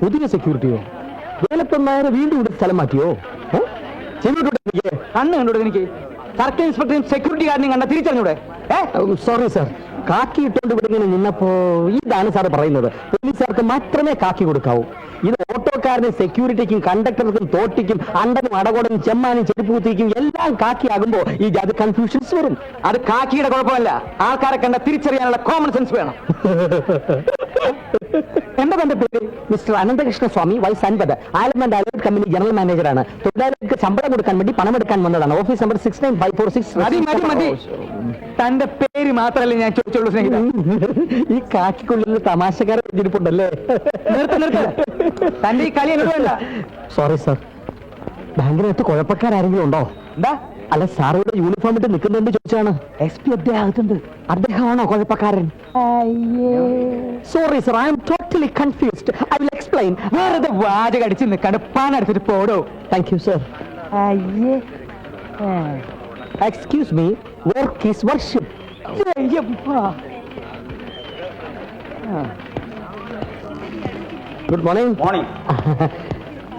പുതിയ സെക്യൂരിറ്റിയോ? വേലപ്പൻ നായരെ വീണ്ടും ഇവിടെ സ്ഥലം മാറ്റിയോ? കണ്ണ് കണ്ടോട് എനിക്ക് സർക്കിൾ ഇൻസ്പെക്ടറും സെക്യൂരിറ്റി ഗാർഡിനെയും കണ്ട തിരിച്ചറിഞ്ഞൂടെ? സോറി സാർ, കാക്കി ഇട്ടുകൊണ്ട് ഇവിടെ ഇങ്ങനെ നിന്നപ്പോ ഇതാണ് സാർ പറയുന്നത്, പോലീസുകാർക്ക് മാത്രമേ കാക്കി കൊടുക്കാവൂ. ഇത് ഓട്ടോക്കാരനും സെക്യൂരിറ്റിക്കും കണ്ടക്ടർക്കും തോട്ടിക്കും അണ്ടനും അടകോടനും ചെമ്മാനും ചെരുപ്പൂത്തിക്കും എല്ലാം കാക്കിയാകുമ്പോ ഈ ജാതി കൺഫ്യൂഷൻസ് വരും. അത് കാക്കിയുടെ കുഴപ്പമല്ല, ആൾക്കാരെ കണ്ട തിരിച്ചറിയാനുള്ള കോമൺ സെൻസ് വേണം. എന്താ എന്റെ പേര്? മിസ്റ്റർ അനന്തകൃഷ്ണ സ്വാമി, വയസ്സ് 50, ആലമൻഡ് അലർട്ട് കമ്പനി ജനറൽ മാനേജറാണ്. തൊഴിലാളികൾക്ക് ശമ്പളം കൊടുക്കാൻ വേണ്ടി പണമെടുക്കാൻ വന്നതാണ്. Office number 69546. മതി. തന്റെ പേര് മാത്രമല്ലേ ഞാൻ ചോദിച്ചോളൂ സ്നേഹിത. ഈ കാക്കിക്കുള്ളിൽ തമാശക്കാരെ ഇരിപ്പുണ്ടല്ലേ? തന്റെ ഈ കളി എന്നോട് വേണ്ട. സോറി സാർ, ബാങ്കിനകത്ത് കുഴപ്പക്കാരെങ്കിലും ഉണ്ടോ? എന്താ? അല്ല, സാറിവിടെ യൂണിഫോം ഇട്ട് നിൽക്കുന്നുണ്ട് ചോദിച്ചാണ്. SP അദ്ദേഹത്തുണ്ട്. അദ്ദേഹമാണോ കുഴപ്പക്കാരൻ? Sorry sir, I am totally confused. I will explain. വേറെ വാചകം അടിച്ച് നിൽക്കാണ്ട് പാനെടുത്തിട്ട് പോടോ. Thank you sir. Excuse me, work is worship. Good morning.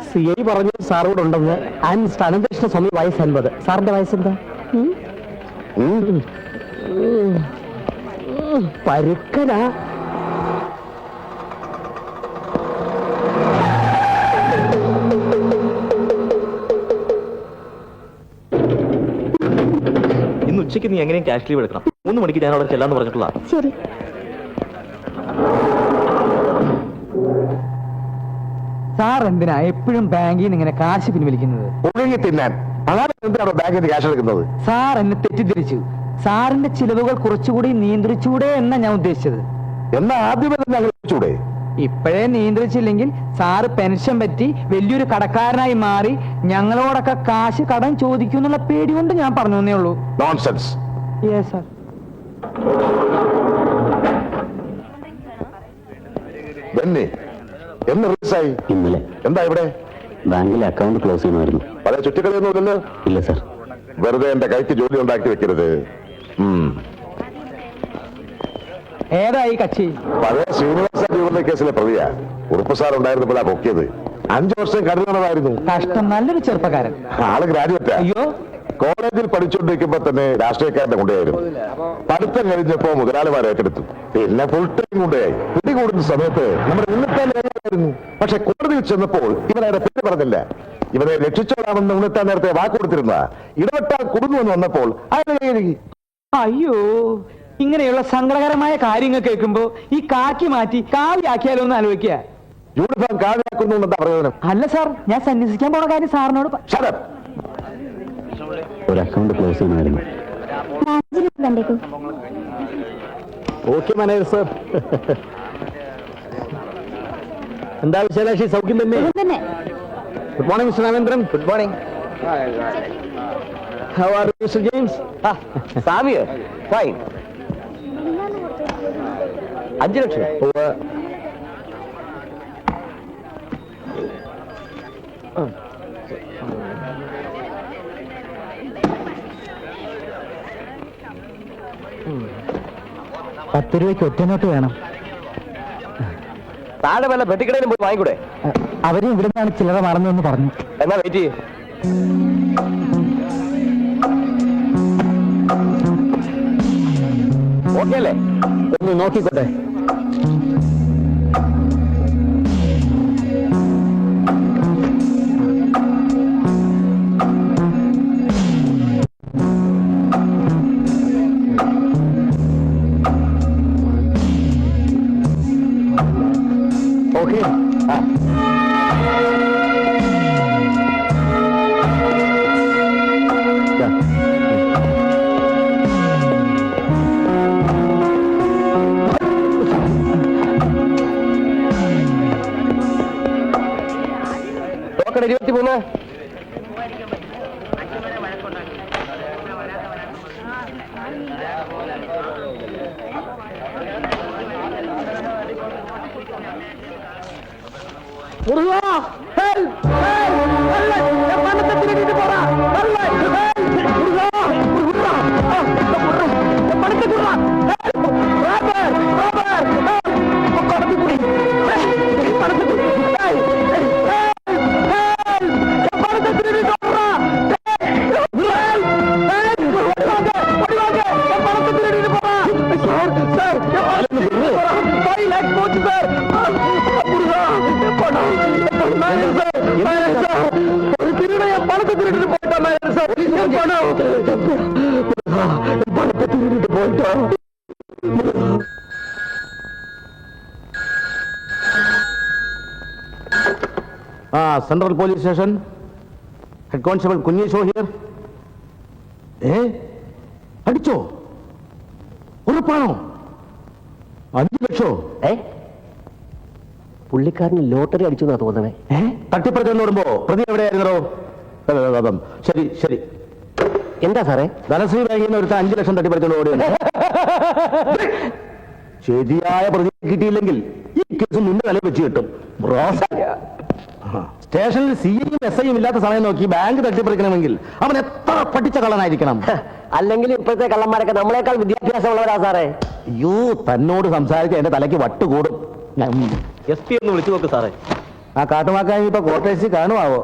CI പറഞ്ഞു സാറോട് ഉണ്ടെന്ന്. I am mister Ananthakrishna Swami, വയസ്സ് 50. സാറിന്റെ വയസ്സെന്താ? പരുക്കനാ. ഇന്ന് ഉച്ചയ്ക്ക് നീ എങ്ങനെയും ക്യാഷ് ലീവ് എടുക്കണം. 3 മണിക്ക് ഞാൻ അവിടെ ചെല്ലാന്ന് പറഞ്ഞിട്ടുള്ള. ശരി. സാർ എന്തിനാ എപ്പോഴും ബാങ്കിൽ നിന്ന് ഇങ്ങനെ കാശ് പിൻവലിക്കുന്നത്? ഒഴുകി തിന്നാൻ. അതാണ് എന്തിനാണോ ബാങ്കിൽ നിന്ന് ക്യാഷ് എടുക്കുന്നത്? സാർ എന്നെ തെറ്റിദ്ധരിച്ചു. സാറിന്റെ ചിലവുകൾ കുറച്ചുകൂടി നിയന്ത്രിച്ചൂടെ എന്നാ ഞാൻ ഉദ്ദേശിച്ചത്. എന്നാ ആദ്യമേ തന്നെ ചൂടെ. ഇപ്പോഴേ നിയന്ത്രിച്ചില്ലെങ്കിൽ സാറ് പെൻഷൻ പറ്റി വലിയൊരു കടക്കാരനായി മാറി ഞങ്ങളോടൊക്കെ കാശ് കടം ചോദിക്കുന്നുള്ള പേടി കൊണ്ട് ഞാൻ പറഞ്ഞു എന്നേ ഉള്ളൂ. നോൺസെൻസ്. Yes sir. എന്ന് റിലീസായി? ഇന്നലെ. എന്താ ഇവിടെ? ബാങ്കിലെ അക്കൗണ്ട് ക്ലോസ് ചെയ്യണമായിരുന്നു. പല ചുറ്റിക്കളിയൊന്നുമില്ലല്ലോ? ഇല്ല സാർ. വെറുതെ എന്റെ കൈക്ക് ജോലി ഉണ്ടാക്കി വെക്കരുത്. ഏതായി കക്ഷി? പഴയ ശ്രീനിവാസ ജീവന കേസിലെ പ്രതിയാ. ഉറുപ്പ് സാർ ഉണ്ടായിരുന്നപ്പോഴാ പൊക്കിയത്. 5 വർഷം കരുതണമായിരുന്നു. കഷ്ടം. നല്ലൊരു ചെറുപ്പക്കാരൻ. ആള് ഗ്രാജുവേറ്റാ. അയ്യോ, കോളേജിൽ പഠിച്ചുകൊണ്ടിരിക്കുമ്പോ തന്നെ രാഷ്ട്രീയക്കാരന്റെ കൊണ്ടുപോയായിരുന്നു. പഠിത്തം കഴിഞ്ഞപ്പോ മുതലാളിമാർ ഏറ്റെടുത്തു. പിന്നെ ഫുൾ ടൈം കൊണ്ടുപോയി. പിടികൂടുന്ന സമയത്ത് നമ്മുടെ ഉണ്ണിത്താനായിരുന്നു. പക്ഷെ കോടതിയിൽ ചെന്നപ്പോൾ ഇവനയുടെ പേര് പറഞ്ഞില്ല. ഇവനെ രക്ഷിച്ചോളാമെന്ന് ഉണ്ണിത്താൻ നേരത്തെ വാക്ക് കൊടുത്തിരുന്ന ഇടപെട്ടാൽ കുടുങ്ങുമെന്ന് വന്നപ്പോൾ അയാൾ. അയ്യോ, ഇങ്ങനെയുള്ള സങ്കടകരമായ കാര്യങ്ങൾ കേൾക്കുമ്പോ ഈ കാക്കി മാറ്റി കാവ്യാക്കിയാലോ എന്ന് ആലോചിക്കുക. യൂണിഫോം കാവ്യാക്കുന്നു എന്താ പ്രയോജനം? അല്ല സാർ, ഞാൻ സന്യസിക്കാൻ പോണ കാര്യം സാറിനോട്. ഒരു അക്കൗണ്ട് ക്ലോസ് ചെയ്യണമായിരുന്നു. Okay manager sir. എന്താ വിശേഷാക്ഷി? സൗഖ്യം തന്നെ? Good morning mister Ramendran. Good morning. How are you mister James? Xavier fine. 5 ലക്ഷം. ₹10 ഒറ്റനോട്ട് വേണം. താഴെ വല്ല പെട്ടിക്കടയിലും പോയി വാങ്ങിക്കൂടെ? അവരും ഇവിടെ നിന്നാണ് ചില്ലറ മറന്നതെന്ന് പറഞ്ഞു. എന്നാ വെയിറ്റ് ചെയ്യേ. ഓക്കെ അല്ലേ? ഒന്ന് നോക്കിക്കോട്ടെ. Okay. Token 23. Central police station. Head constable കുഞ്ഞേശോ ഹിയർ. അടിച്ചോ? ഉറപ്പാണോ? 5 ലക്ഷോ? പുള്ളിക്കാരന് ലോട്ടറി അടിച്ചു എന്നാ തോന്നണേ. തട്ടിപ്പറിച്ചെന്ന് ഓടുമ്പോ പ്രതി എവിടെയായിരുന്നോ? ശരി ശരി. എന്താ സാറേ? ധനശ്രീ ബാങ്കിൽ നിന്ന് ഒരുത്ത 5 ലക്ഷം തട്ടിപ്പറിച്ചോണ്ട് ഓടിയത്. ശരിയായ പ്രതി കിട്ടിയില്ലെങ്കിൽ ഈ കേസ് നിന്റെ തല വെച്ച് കിട്ടും. സ്റ്റേഷനിൽ സിഐയും SIയും ഇല്ലാത്ത സമയം നോക്കി ബാങ്ക് തട്ടിപ്പറിക്കണമെങ്കിൽ അവൻ എത്ര പഠിച്ച കള്ളനായിരിക്കണം. അല്ലെങ്കിൽ ഇപ്പോഴത്തെ കള്ളന്മാരൊക്കെ നമ്മളെക്കാൾ വിദ്യാഭ്യാസമുള്ളവരാ സാറേ. അയ്യോ, തന്നോട് സംസാരിക്കാൻ എന്റെ തലയ്ക്ക് വട്ടുകൂടും. SP ഒന്ന് വിളിച്ചു നോക്ക് സാറേ. ആ കാട്ടുമാക്കാൻ ഇപ്പൊ കോട്ടേഴ്സിൽ കാണുമാവോ?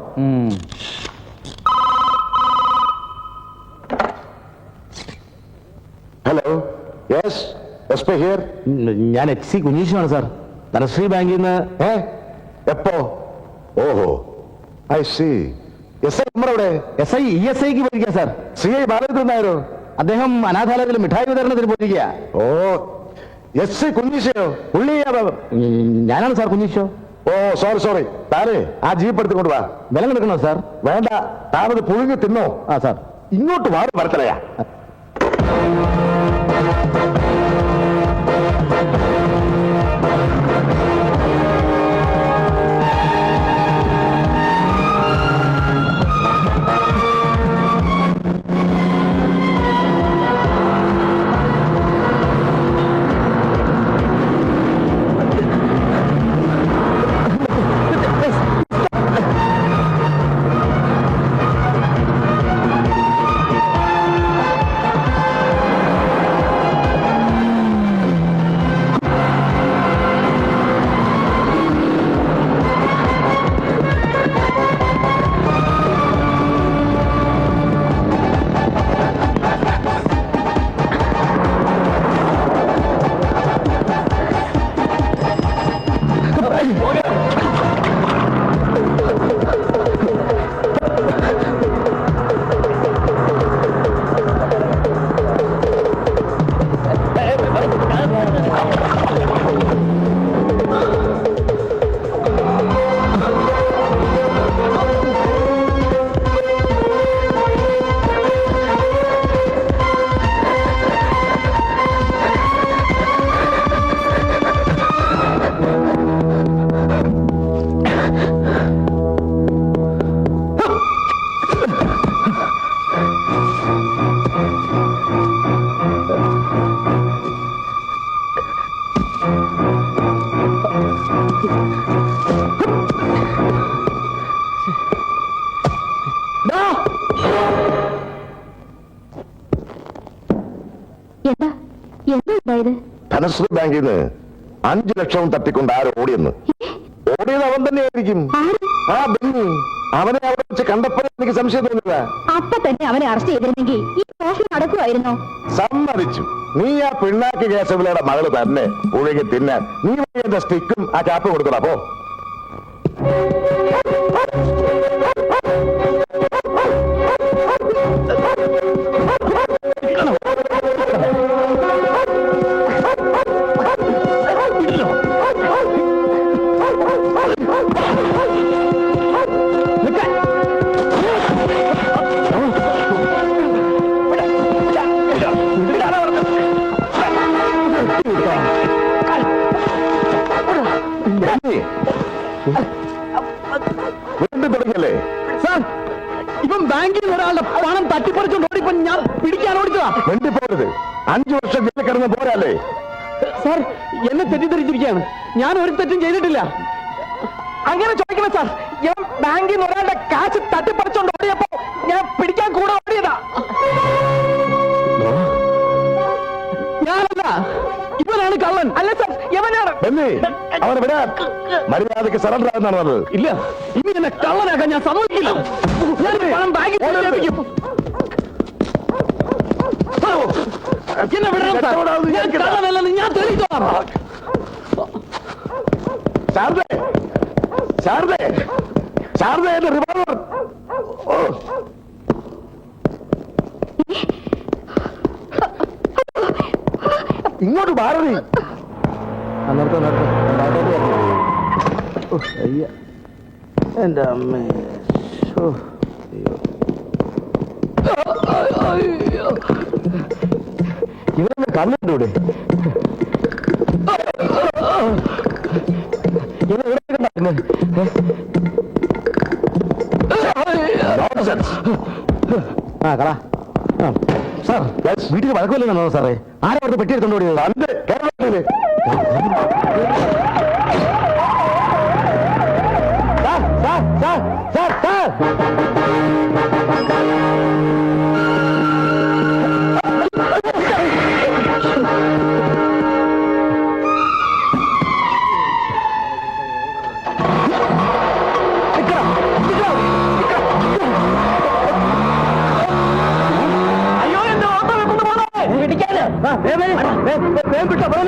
Hello, yes, SP here. ഞാൻ HC കുഞ്ഞീഷാണ് സാർ. ധനശ്രീ ബാങ്കിൽ നിന്ന്. എപ്പോ? ഓഹോ, ഐ സി. SI നമ്മുടെ SI ESIക്ക് പോയിരിക്കുക സാർ. CI ബാലചന്ദ്രൻ നായരോ? അദ്ദേഹം അനാഥാലയത്തിൽ മിഠായി വിതരണത്തിന് പോയിരിക്കുക. ഓ, SI കുഞ്ഞീഷയോ? പുള്ളി ഞാനാണ് സാർ കുഞ്ഞീഷോ. ഓ, സോറി. താനേ ആ ജീപ്പ് എടുത്തുകൊണ്ട് വാ. വില എടുക്കണോ സാർ? വേണ്ട, താനത് പുഴുങ്ങി തിന്നോ. സാർ ഇങ്ങോട്ട് മാറി വരത്തലയാ. ധനശ്രീ ബാങ്കിൽ നിന്ന് 5 ലക്ഷവും തട്ടിക്കൊണ്ട് ആരോ ഓടിയെന്ന്. ഓടിയത് അവൻ തന്നെയായിരിക്കും. ആ ബെന്നി. അവനെ അവിടെ വെച്ച് കണ്ടപ്പോൾ എനിക്ക് സംശയം തോന്നില്ല. അപ്പൊ തന്നെ അവനെ അറസ്റ്റ് ചെയ്തിരുന്നെങ്കിൽ ഈ മോഷണം നടക്കുമായിരുന്നോ? സമ്മതിച്ചു. നീ ആ പിണ്ണാക്ക് കേശവലയുടെ മകള് തന്നെ ഒഴുകി തിന്നാൻ നീ എന്റെ സ്റ്റിക്കും ആ ചാപ്പ് കൊടുക്കണം. അപ്പോ വീണ്ടും തുടങ്ങിയല്ലേ സാർ? ഇപ്പം ബാങ്കിൽ നിന്ന് ഒരാളുടെ പണം തട്ടിപ്പറിച്ചുകൊണ്ട് ഓടിപ്പോ ഞാൻ പിടിക്കാൻ ഓടിച്ചതാ. വേണ്ടിപ്പോരുത്. 5 വർഷം ജയിലിൽ കിടന്ന് പോരല്ലേ? സാർ, എന്നെ തെറ്റിദ്ധരിച്ചിരിക്കുകയാണ്. ഞാൻ ഒരു തെറ്റും ചെയ്തിട്ടില്ല. അങ്ങനെ ചോദിക്കണം സാർ. ഞാൻ ബാങ്കിൽ നിന്ന് ഒരാളുടെ കാശ് തട്ടിപ്പറിച്ചോണ്ട് ഓടിയപ്പോ ഞാൻ പിടിക്കാൻ കൂടെ ഓടിയതാ. ഞാനല്ല, ഇവനാണ് കള്ളൻ. അല്ല സാർ, എവനാണ്? ബെന്നി, അവനെ വിടാൻ. മര്യാദയ്ക്ക് സറണ്ടർ ആകുന്നതാണ് പറഞ്ഞത്. ഇല്ല, ഇനി എന്നെ കള്ളനാക്കാൻ ഞാൻ സമ്മതിക്കില്ല. ഞാൻ ഈ പണം ബാങ്കിൽ ഏൽപ്പിക്കും. എന്നെ വിടണം സാർ. ഞാൻ കള്ളനല്ലെന്ന് ഞാൻ തെളിയിച്ചോളാം. ശാരദേ, ശാരദേ, ശാരദേ, എന്റെ റിവോൾവർ. ഇങ്ങോട്ട് മാറി. നിർത്തോ. എന്റെ അമ്മേ. ശോ. അയ്യോ. ഇവരെന്നെ കണ്ടിട്ടൂടെ? ആ കളാ സാർ, വീട്ടിൽ വഴക്കമില്ലെന്നാണോ സാറേ? ആരാ അവിടുത്തെ പെട്ടി എടുത്തോണ്ട് കേരളത്തില്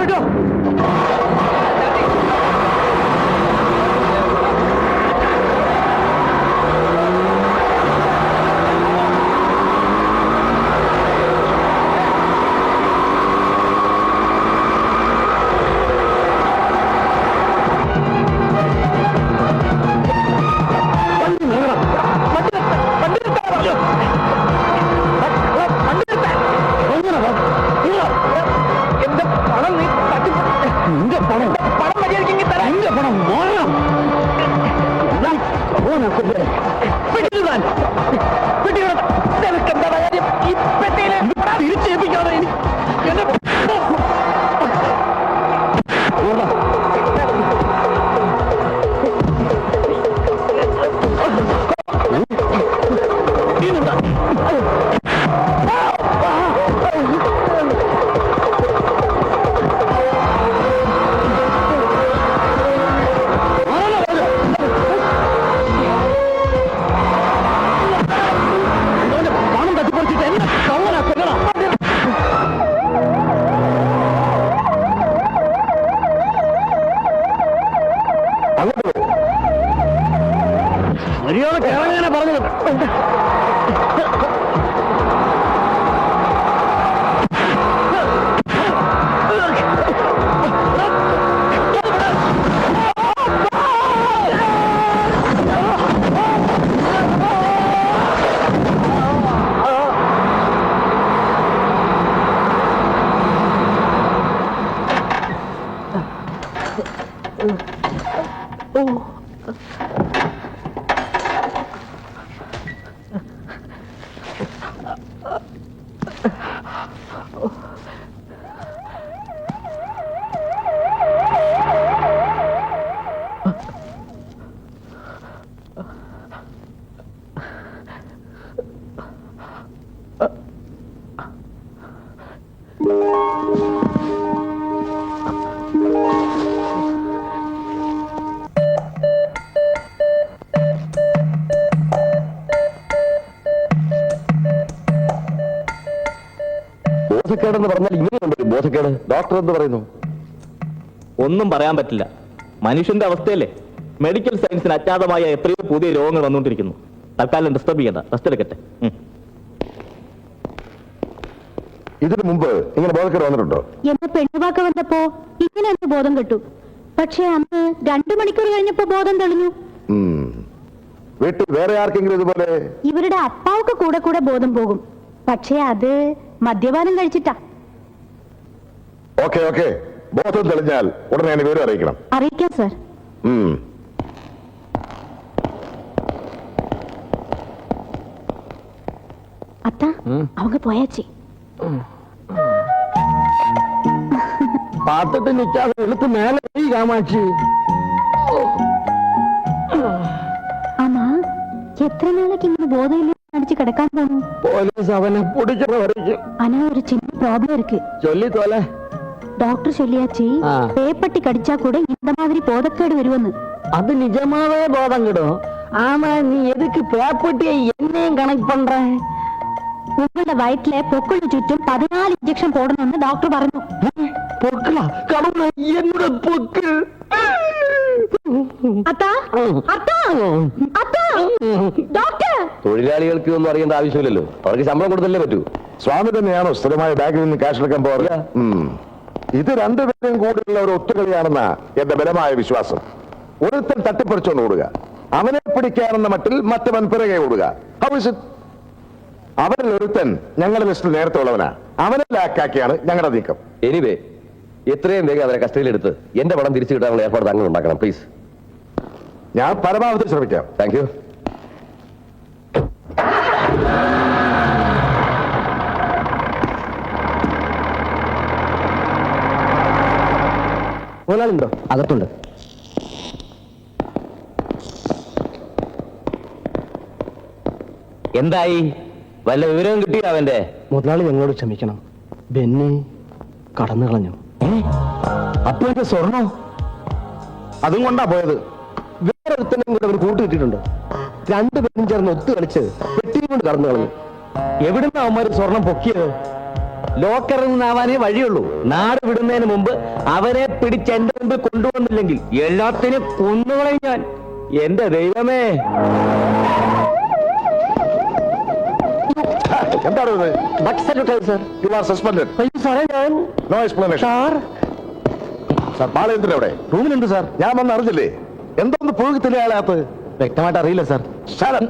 വിട്ടോ. തിരിച്ചേൽപ്പിക്കാതെ മര്യാദ കേരളങ്ങനെ പറഞ്ഞു. ബോധക്കേടെന്ന് പറഞ്ഞാൽ ഇങ്ങനെയുണ്ട് ബോധക്കേട്. ഡോക്ടർ എന്ത് പറയുന്നു? ഒന്നും പറയാൻ പറ്റില്ല. മനുഷ്യന്റെ അവസ്ഥയല്ലേ. മെഡിക്കൽ സയൻസിന് അജ്ഞാതമായ എത്രയോ പുതിയ രോഗങ്ങൾ വന്നുകൊണ്ടിരിക്കുന്നു. തൽക്കാലം ഡിസ്റ്റർബ് ചെയ്യണ്ട, റെസ്റ്റ് എടുക്കട്ടെ. ഇതിനു മുമ്പ് ഇങ്ങനെ ബോധക്കേട് വന്നിട്ടുണ്ടോ? എന്നെ പെണ്ണുവാക്ക വന്നപ്പോ ഇങ്ങനെ എന്റെ ബോധം കെട്ടു. പക്ഷെ അന്ന് 2 മണിക്കൂർ കഴിഞ്ഞപ്പോ ബോധം തെളിഞ്ഞു. വീട്ടിൽ വേറെ ആർക്കെങ്കിലും ഇതുപോലെ? ഇവരുടെ അപ്പാവൊക്കെ കൂടെ കൂടെ ബോധം പോകും. പക്ഷെ അത് മദ്യപാനം കഴിച്ചിട്ടാ. ഓക്കെ ഓക്കെ, ബോധം തെളിഞ്ഞാൽ ഉടനെ എന്നെ വിവരം അറിയിക്കണം. അറിയിക്കാം സാർ. അത്ത அவங்க പോയാച്ചി. പാത്തിട്ട് നിൽക്കാതെ എടുത്ത് മേലെ കാമാക്ഷി. ആമാ എത്ര നാളേക്ക് ഇങ്ങനെ ബോധമില്ല അടിച്ച് കിടക്കാൻ തോന്നും? പോലീസ് അവനെ പിടിച്ചിട്ട് വരയ്ക്കും. ആനാ ഒരു ചിന്ന പ്രോബ്ലം இருக்கு. ചൊല്ലി തോലെ. ഡോക്ടർ ചൊല്ലിയാച്ചി പേപ്പട്ടി കടിച്ചാ കൂടെ இந்த மாதிரி ബോധക്കേട് വരുമെന്ന്. அது நிஜமாவே போதம் கிடும். ஆமா, நீ எதுக்கு பேப்பட்டியை என்னையும் கனெக்ட் பண்ற? உங்களோட வயிற்றுல பொக்களுக்கு ചുറ്റും 14 ഇഞ്ചക്ഷൻ போடணும்னு ഡോക്ടർ പറഞ്ഞു. പൊക്കളാ? കടന്നു എന്നോട് പൊക്ക്. അത്താ അത്താ അത്താ ഡോക്ടർ. തൊഴിലാളികൾക്ക് ഒന്നും അറിയേണ്ട ആവശ്യമില്ലല്ലോ, അവർക്ക് ശമ്പളം കൊടുത്തല്ലേ പറ്റൂ. സ്വാമി തന്നെയാണോ സ്ഥിരമായ ബാങ്കിൽ നിന്ന് ക്യാഷ് എടുക്കാൻ പോറില്ല? ഇത് രണ്ടുപേരും കൂടിയുള്ള ഒരു ഒത്തുകളിയാണെന്ന എന്റെ ബലമായ വിശ്വാസം. ഒരുത്തൻ തട്ടിപ്പറിച്ചോണ്ട് ഓടുക, അവനെ പിടിക്കാനെന്ന മട്ടിൽ മറ്റവൻ പിറകെ ഓടുക. How is it? അവരിൽ ഒരുത്തൻ ഞങ്ങളുടെ ലിസ്റ്റിൽ നേരത്തെ ഉള്ളവനാ. അവനെ ലാക്കാക്കിയാണ് ഞങ്ങളുടെ നീക്കം. എനിവേ എത്രയും വേഗം അവരെ കസ്റ്റഡിയിലെടുത്ത് എന്റെ പണം തിരിച്ചു കിട്ടാനുള്ള ഏർപ്പാട് താങ്കൾ ഉണ്ടാക്കണം പ്ലീസ്. ഞാൻ പരമാവധി ശ്രമിക്കാം. Thank you. മുതലാളിണ്ടോ? അകത്തുണ്ട്. എന്തായി? വല്ല വിവരവും കിട്ടിയോ അവന്റെ? മുതലാളി ഞങ്ങളോട് ക്ഷമിക്കണം. ബെന്നി കടന്നു കളഞ്ഞു. അപ്പൊ എന്റെ സ്വർണ്ണോ? അതും കൊണ്ടാ പോയത്. വേറെ ഒരുത്തനും കൂടെ അവർ കൂട്ട് കിട്ടിയിട്ടുണ്ട്. രണ്ടുപേരും ചേർന്ന് ഒത്തു കളിച്ച് പെട്ടിയും കൊണ്ട് കടന്നു കളഞ്ഞു. എവിടുന്ന അവന്മാര് സ്വർണം പൊക്കിയത്? ലോക്കറിൽ നിന്നാവാനേ വഴിയുള്ളൂ. നാട് വിടുന്നതിന് മുമ്പ് അവരെ പിടിച്ച് എന്റെ മുമ്പിൽ കൊണ്ടുവന്നില്ലെങ്കിൽ എല്ലാത്തിനും കൊന്നുകളയും ഞാൻ. എന്റെ ദൈവമേ! എന്താണ് ഇത്? സർ. You are suspended. അയ്യോ സാറേ, ഞാൻ No explanation. Sir sir Balendran എവിടെ? റൂമിലുണ്ട് സാർ. ഞാൻ വന്ന് അറിഞ്ഞില്ലേ? എന്തോന്ന് പുഴുകത്തില്ല അയാളകത്ത്? വ്യക്തമായിട്ട് അറിയില്ല സാർ. ശരൺ,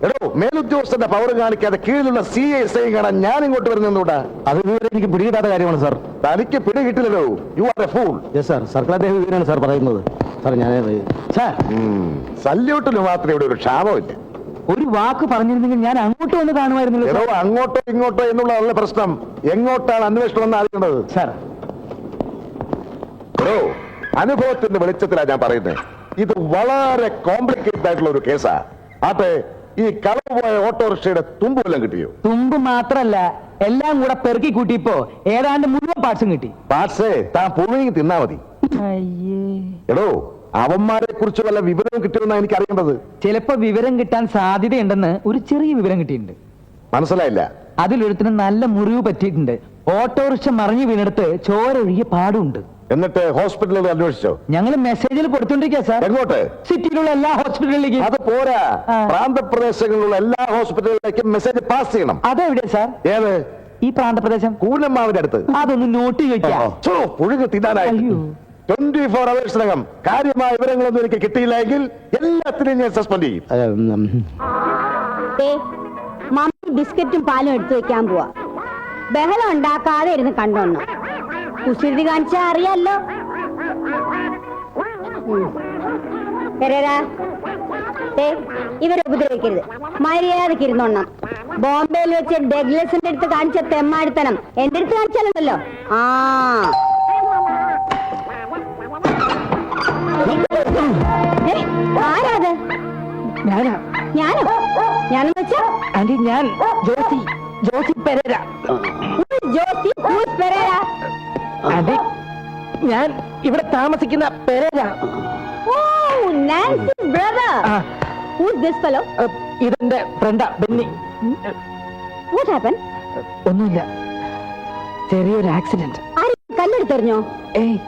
എടോ മേലുദ്യോഗസ്ഥന്റെ പവർ കാണിക്കാതെ കീഴിലുള്ള CSI കാണാൻ ഞാൻ ഇങ്ങോട്ട് വരുന്നൂടാ. അത് വിവരം എനിക്ക് പിടികിട്ടാത്ത കാര്യമാണ് സാർ. തനിക്ക് പിടി കിട്ടില്ലല്ലോ. You are a fool. Yes sir. Circle അദ്ദേഹം വിവരമാണ് സാർ പറയുന്നത്. സാർ ഞാൻ സാർ സല്യൂട്ടിന് മാത്രം ഇവിടെ ഒരു ക്ഷാമമില്ല. ഒരു വാക്ക് പറഞ്ഞിരുന്നെങ്കിൽ ഞാൻ അങ്ങോട്ട് വന്ന് കാണുമായിരുന്നല്ലോ എടോ അങ്ങോട്ടോ ഇങ്ങോട്ടോ എന്നുള്ളതല്ല പ്രശ്നം. എങ്ങോട്ടാണ് അന്വേഷണം എന്ന് അറിയേണ്ടത്. സാർ. എടോ അനുഭവത്തിന്റെ വെളിച്ചത്തിലാണ് ഞാൻ പറയുന്നത്. ഇത് വളരെ കോംപ്ലിക്കേറ്റഡ് ആയിട്ടുള്ള ഒരു കേസാ. ആട്ടെ, ഈ കളവ് പോയ ഓട്ടോറിക്ഷയുടെ തുമ്പ് വല്ലതും കിട്ടിയോ? തുമ്പ് മാത്രല്ല, എല്ലാം കൂടെ പെറുക്കി കൂട്ടിയപ്പോ ഏതാണ്ട് മുഴുവൻ പാർട്സും കിട്ടി. പാർട്സേ താൻ പുഴുങ്ങി തിന്നാ മതി. എടോ അവന്മാരെ കുറിച്ച് വല്ല വിവരവും കിട്ടിയെന്നാ എനിക്ക് അറിയേണ്ടത്. ചിലപ്പോ വിവരം കിട്ടാൻ സാധ്യതയുണ്ടെന്ന് ഒരു ചെറിയ വിവരം കിട്ടിയിട്ടുണ്ട്. മനസ്സിലായില്ല. അതിലൊരുത്തിന് നല്ല മുറിവ് പറ്റിയിട്ടുണ്ട്. ഓട്ടോറിക്ഷ മറിഞ്ഞു വീണെടുത്ത് ചോര ഒഴുകിയ പാടുണ്ട്. എന്നിട്ട് ഹോസ്പിറ്റലിൽ അന്വേഷിച്ചോ? ഞങ്ങൾ മെസ്സേജിൽ കൊടുത്തോണ്ടിരിക്കുക സാർ. എങ്ങോട്ട്? സിറ്റിയിലുള്ള എല്ലാ ഹോസ്പിറ്റലിലേക്കും. അത് പോരാ, ആ. പ്രാന്തപ്രദേശങ്ങളിലുള്ള എല്ലാ ഹോസ്പിറ്റലുകളിലേക്കും മെസ്സേജ് പാസ് ചെയ്യണം. അതെവിടെ സാർ? ഏത്? ഈ പ്രാന്തപ്രദേശം കൂനമ്മാവിന്റെ അടുത്ത്. അതൊന്ന് നോട്ട് ചോദിക്കാം. പുഴുങ്ങി തിന്നാനായി അയ്യോ. 24 അവേഴ്സിനകം കാര്യമായ വിവരങ്ങളൊന്നും എനിക്ക് കിട്ടിയില്ലെങ്കിൽ എല്ലാത്തിനും ഞാൻ സസ്പെൻഡ് ചെയ്യും. മമ്മി ബിസ്ക്കറ്റും പാലും എടുത്തു വെക്കാൻ പോവാ. ബഹളം ഉണ്ടാക്കാതെ ഇരുന്ന് കണ്ടോണം. കുസൃതി കാണിച്ചാ അറിയാലോ. ഇവരെ ഉപദ്രവിക്കരുത്. മര്യാദക്ക് ഇരുന്നോണം. ബോംബെയിൽ വെച്ച് ഡഗ്ലസിന്റെ അടുത്ത് കാണിച്ച തെമ്മാടിത്തനം എന്റെ അടുത്ത് കാണിച്ചാലുണ്ടല്ലോ. ആരാത്? ഞാനാ. ഞാനോ? ഞാനെന്ന് വെച്ചാ ആന്റി, ഞാൻ ജോസി പെരേര. ജോസി പെരേര. ആന്റി, ഞാൻ ഇവിടെ താമസിക്കുന്ന Pereira. Nancy's brother. Who's this fellow? ഇതെന്റെ ഫ്രണ്ടാ ബെന്നി. What happened? ഒന്നുമില്ല, ചെറിയൊരു ആക്സിഡന്റ്. ആരും കല്ലെടുത്തെറിഞ്ഞോ? ഏയ്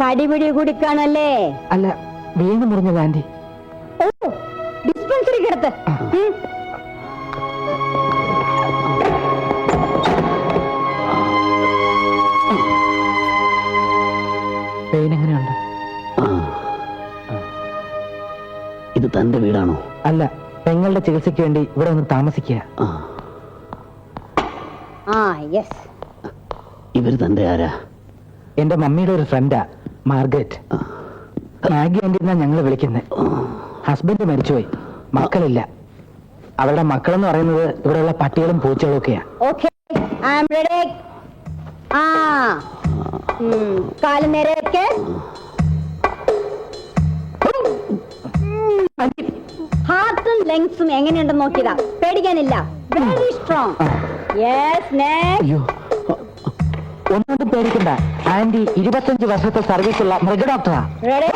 കടിപിടി കുടിക്കാണല്ലേ? അല്ല, വീണ് മുറിഞ്ഞത് ആന്റി. ഓ, ഡിസ്പെൻസറി കിടത്ത്. പെയിൻ എങ്ങനെയുണ്ട്? ഇത് തന്റെ വീടാണോ? അല്ല, പെങ്ങളുടെ ചികിത്സയ്ക്ക് വേണ്ടി ഇവിടെ ഒന്ന് താമസിക്കുക. യെസ്. ഇവര് തന്റെ ആരാ? എന്റെ മമ്മിയുടെ ഒരു ഫ്രണ്ടാ, മാർഗരറ്റ്. മാഗി ആന്റി എന്നാ ഞങ്ങള് വിളിക്കുന്നത്. ഹസ്ബൻഡ് മരിച്ചുപോയി, മക്കളില്ല. അവരുടെ മക്കളെന്ന് പറയുന്നത് ഇവിടെയുള്ള പട്ടികളും പൂച്ചകളും ഒക്കെയാ. Okay, I am ready. കാല് നേരെ വെക്ക്. ഹാർട്ടും ലങ്സും എങ്ങനെയുണ്ടെന്ന് നോക്കിയതാ. പേടിക്കാനില്ല. Very strong. Yes, next. അയ്യോ, ഒന്നും പേടിക്കണ്ട. ആന്റി 25 വർഷത്തെ സർവീസുള്ള മൃഗ ഡോക്ടറാ. റെഡി.